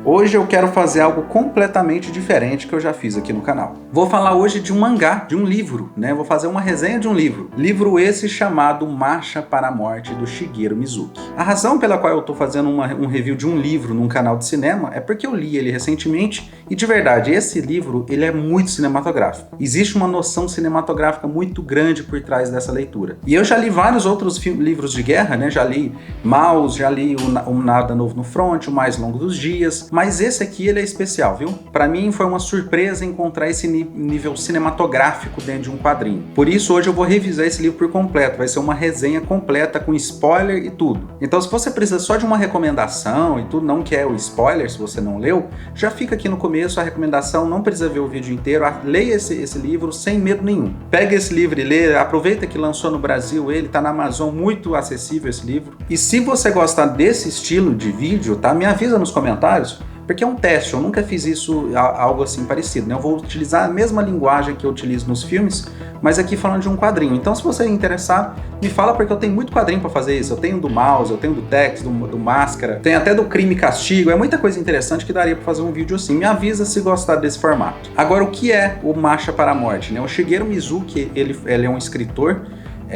Hoje eu quero fazer algo completamente diferente que eu já fiz aqui no canal. Vou falar hoje de um mangá, de um livro, né? Vou fazer uma resenha de um livro. Livro esse chamado Marcha para a Morte, do Shigeru Mizuki. A razão pela qual eu tô fazendo um review de um livro num canal de cinema é porque eu li ele recentemente e, de verdade, esse livro ele é muito cinematográfico. Existe uma noção cinematográfica muito grande por trás dessa leitura. E eu já li vários outros livros de guerra, né? Já li Maus, já li o Nada Novo no Front, O Mais Longo dos Dias, mas esse aqui ele é especial, viu? Pra mim foi uma surpresa encontrar esse nível cinematográfico dentro de um quadrinho. Por isso hoje eu vou revisar esse livro por completo, vai ser uma resenha completa com spoiler e tudo. Então se você precisa só de uma recomendação e tudo, não quer o spoiler se você não leu, já fica aqui no começo a recomendação, não precisa ver o vídeo inteiro, leia esse livro sem medo nenhum. Pega esse livro e lê, aproveita que lançou no Brasil, ele tá na Amazon, muito acessível esse livro. E se você gostar desse estilo de vídeo, tá? Me avisa nos comentários, porque é um teste, eu nunca fiz isso, algo assim parecido, né? Eu vou utilizar a mesma linguagem que eu utilizo nos filmes, mas aqui falando de um quadrinho. Então se você é interessado, me fala, porque eu tenho muito quadrinho pra fazer isso. Eu tenho do Maus, eu tenho do Tex, do Máscara, tem até do Crime e Castigo, é muita coisa interessante que daria pra fazer um vídeo assim. Me avisa se gostar desse formato. Agora, o que é o Marcha para a Morte, né? O Shigeru Mizuki, ele é um escritor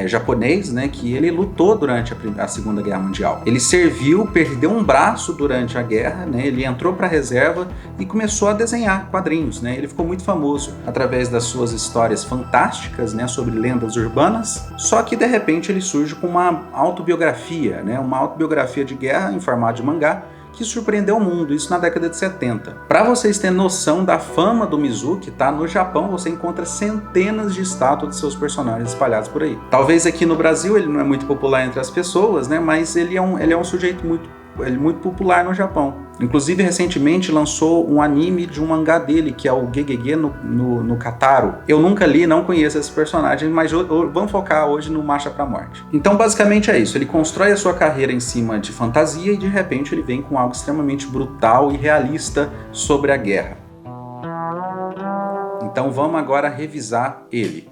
japonês, né, que ele lutou durante a Segunda Guerra Mundial. Ele serviu, perdeu um braço durante a guerra, né, ele entrou para a reserva e começou a desenhar quadrinhos, né. Ele ficou muito famoso através das suas histórias fantásticas, né, sobre lendas urbanas, só que de repente ele surge com uma autobiografia, né, uma autobiografia de guerra em formato de mangá, que surpreendeu o mundo, isso na década de 70. Para vocês terem noção da fama do Mizuki, tá? No Japão você encontra centenas de estátuas de seus personagens espalhados por aí. Talvez aqui no Brasil ele não é muito popular entre as pessoas, né? Mas ele é um sujeito muito popular no Japão. Inclusive, recentemente lançou um anime de um mangá dele, que é o Gegege no Kataro. Eu nunca li, não conheço esse personagem, mas vamos focar hoje no Marcha pra Morte. Então, basicamente é isso. Ele constrói a sua carreira em cima de fantasia e, de repente, ele vem com algo extremamente brutal e realista sobre a guerra. Então, vamos agora revisar ele.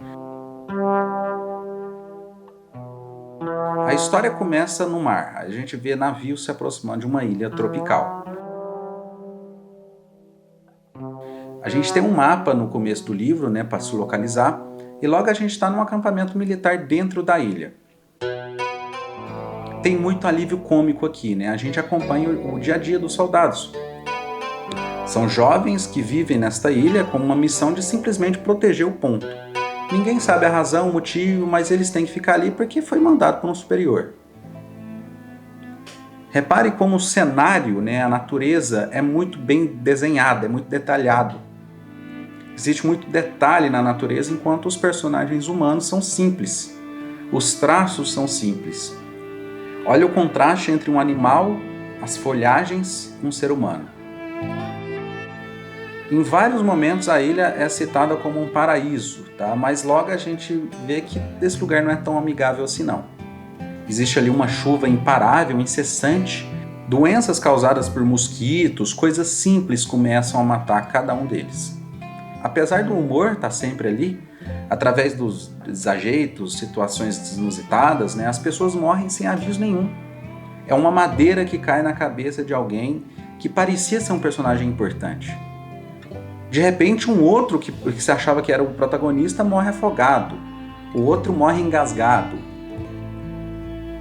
A história começa no mar. A gente vê navios se aproximando de uma ilha tropical. A gente tem um mapa no começo do livro, né, para se localizar, e logo a gente está num acampamento militar dentro da ilha. Tem muito alívio cômico aqui, né? A gente acompanha o dia a dia dos soldados. São jovens que vivem nesta ilha com uma missão de simplesmente proteger o ponto. Ninguém sabe a razão, o motivo, mas eles têm que ficar ali porque foi mandado por um superior. Repare como o cenário, né, a natureza é muito bem desenhada, é muito detalhado. Existe muito detalhe na natureza, enquanto os personagens humanos são simples. Os traços são simples. Olha o contraste entre um animal, as folhagens e um ser humano. Em vários momentos a ilha é citada como um paraíso, tá? Mas logo a gente vê que esse lugar não é tão amigável assim não. Existe ali uma chuva imparável, incessante, doenças causadas por mosquitos, coisas simples começam a matar cada um deles. Apesar do humor estar sempre ali, através dos desajeitos, situações inusitadas, né, as pessoas morrem sem aviso nenhum. É uma madeira que cai na cabeça de alguém que parecia ser um personagem importante. De repente, um outro que se achava que era o protagonista morre afogado. O outro morre engasgado.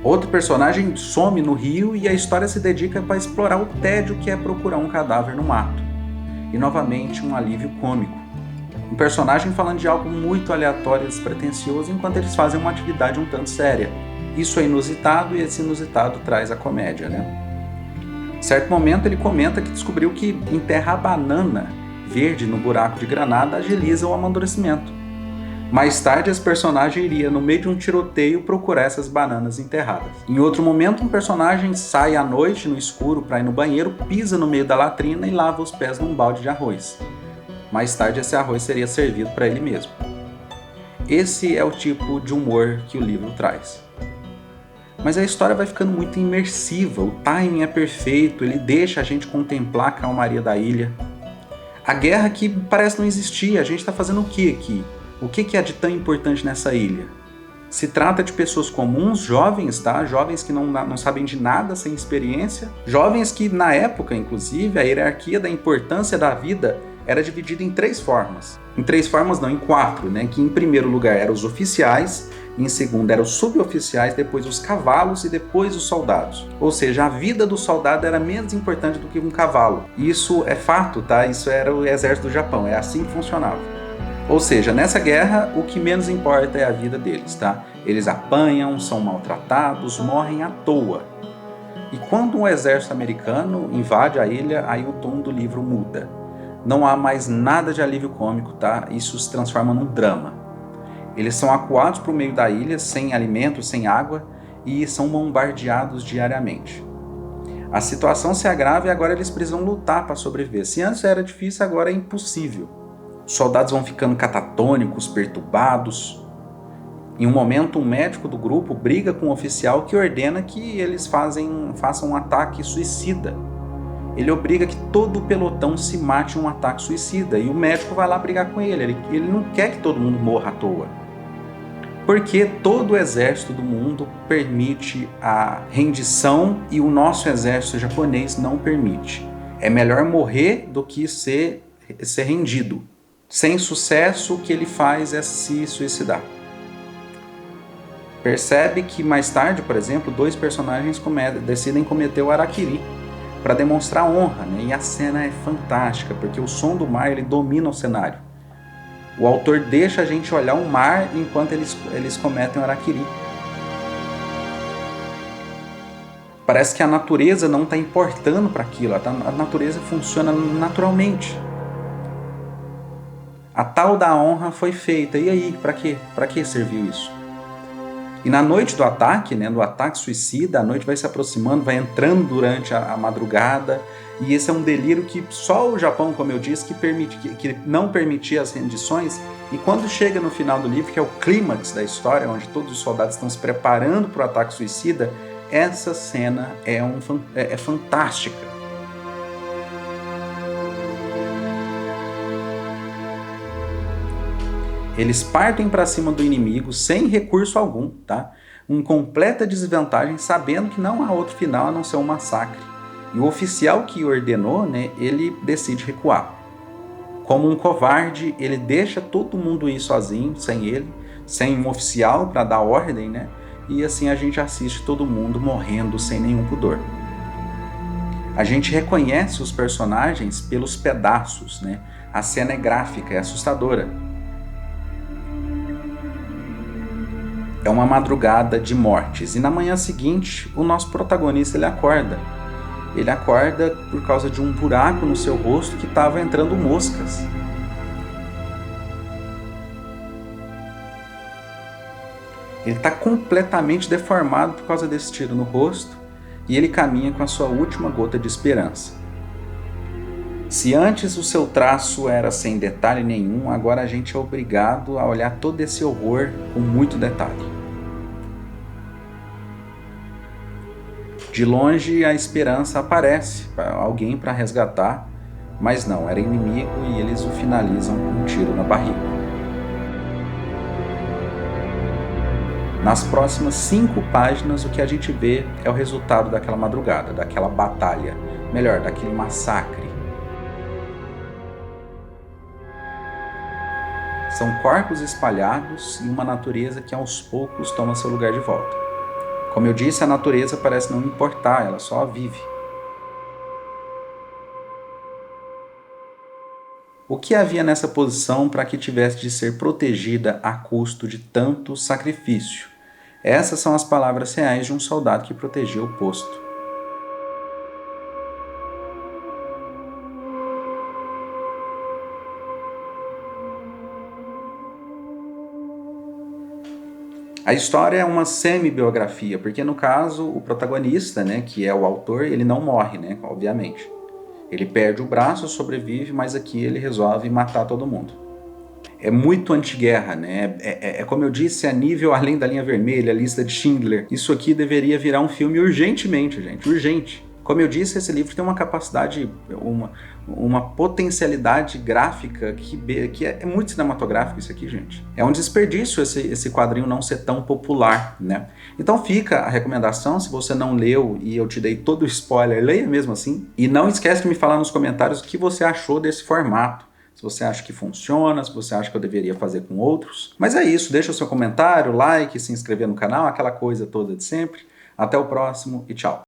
Outro personagem some no rio e a história se dedica para explorar o tédio que é procurar um cadáver no mato. E novamente, um alívio cômico. Um personagem falando de algo muito aleatório e despretensioso enquanto eles fazem uma atividade um tanto séria. Isso é inusitado e esse inusitado traz a comédia, né? Em certo momento, ele comenta que descobriu que enterrar banana verde no buraco de granada agiliza o amadurecimento. Mais tarde, esse personagem iria, no meio de um tiroteio, procurar essas bananas enterradas. Em outro momento, um personagem sai à noite no escuro para ir no banheiro, pisa no meio da latrina e lava os pés num balde de arroz. Mais tarde, esse arroz seria servido para ele mesmo. Esse é o tipo de humor que o livro traz. Mas a história vai ficando muito imersiva, o timing é perfeito, ele deixa a gente contemplar a calmaria da ilha. A guerra que parece não existir, a gente está fazendo o que aqui? O que é de tão importante nessa ilha? Se trata de pessoas comuns, jovens, tá? Jovens que não sabem de nada, sem experiência. Jovens que, na época, inclusive, a hierarquia da importância da vida era dividida em 3 formas. Em 3 formas não, em 4, né? Que em primeiro lugar eram os oficiais, em segundo eram os suboficiais, depois os cavalos e depois os soldados. Ou seja, a vida do soldado era menos importante do que um cavalo. Isso é fato, tá? Isso era o exército do Japão, é assim que funcionava. Ou seja, nessa guerra, o que menos importa é a vida deles, tá? Eles apanham, são maltratados, morrem à toa. E quando um exército americano invade a ilha, aí o tom do livro muda. Não há mais nada de alívio cômico, tá? Isso se transforma num drama. Eles são acuados para o meio da ilha, sem alimento, sem água, e são bombardeados diariamente. A situação se agrava e agora eles precisam lutar para sobreviver. Se antes era difícil, agora é impossível. Os soldados vão ficando catatônicos, perturbados. Em um momento, um médico do grupo briga com um oficial que ordena que eles façam um ataque suicida. Ele obriga que todo o pelotão se mate em um ataque suicida. E o médico vai lá brigar com ele. Ele não quer que todo mundo morra à toa. Porque todo o exército do mundo permite a rendição e o nosso exército japonês não permite. É melhor morrer do que ser rendido. Sem sucesso, o que ele faz é se suicidar. Percebe que mais tarde, por exemplo, 2 personagens decidem cometer o harakiri para demonstrar honra, né? E a cena é fantástica, porque o som do mar ele domina o cenário. O autor deixa a gente olhar o mar enquanto eles cometem o harakiri. Parece que a natureza não está importando para aquilo, a natureza funciona naturalmente. A tal da honra foi feita. E aí, para quê? Para que serviu isso? E na noite do ataque, né, do ataque suicida, a noite vai se aproximando, vai entrando durante a madrugada. E esse é um delírio que só o Japão, como eu disse, que não permitia as rendições. E quando chega no final do livro, que é o clímax da história, onde todos os soldados estão se preparando para o ataque suicida, essa cena é fantástica. Eles partem para cima do inimigo sem recurso algum, tá? Em completa desvantagem, sabendo que não há outro final a não ser um massacre. E o oficial que ordenou, né, ele decide recuar. Como um covarde, ele deixa todo mundo ir sozinho, sem ele, sem um oficial para dar ordem, né? E assim a gente assiste todo mundo morrendo sem nenhum pudor. A gente reconhece os personagens pelos pedaços, né? A cena é gráfica, é assustadora. É uma madrugada de mortes. E na manhã seguinte, o nosso protagonista ele acorda. Ele acorda por causa de um buraco no seu rosto que estava entrando moscas. Ele está completamente deformado por causa desse tiro no rosto e ele caminha com a sua última gota de esperança. Se antes o seu traço era sem detalhe nenhum, agora a gente é obrigado a olhar todo esse horror com muito detalhe. De longe a esperança aparece, alguém para resgatar, mas não, era inimigo e eles o finalizam com um tiro na barriga. Nas próximas 5 páginas o que a gente vê é o resultado daquela madrugada, daquela batalha, melhor, daquele massacre. São corpos espalhados e uma natureza que aos poucos toma seu lugar de volta. Como eu disse, a natureza parece não importar, ela só vive. O que havia nessa posição para que tivesse de ser protegida a custo de tanto sacrifício? Essas são as palavras reais de um soldado que protegeu o posto. A história é uma semi-biografia, porque no caso o protagonista, né, que é o autor, ele não morre, né, obviamente. Ele perde o braço, sobrevive, mas aqui ele resolve matar todo mundo. É muito antiguerra, né? É como eu disse, a nível além da linha vermelha, a lista de Schindler. Isso aqui deveria virar um filme urgentemente, gente, urgente. Como eu disse, esse livro tem uma capacidade, uma potencialidade gráfica que é muito cinematográfico isso aqui, gente. É um desperdício esse quadrinho não ser tão popular, né? Então fica a recomendação, se você não leu e eu te dei todo o spoiler, leia mesmo assim. E não esquece de me falar nos comentários o que você achou desse formato. Se você acha que funciona, se você acha que eu deveria fazer com outros. Mas é isso, deixa o seu comentário, like, se inscrever no canal, aquela coisa toda de sempre. Até o próximo e tchau!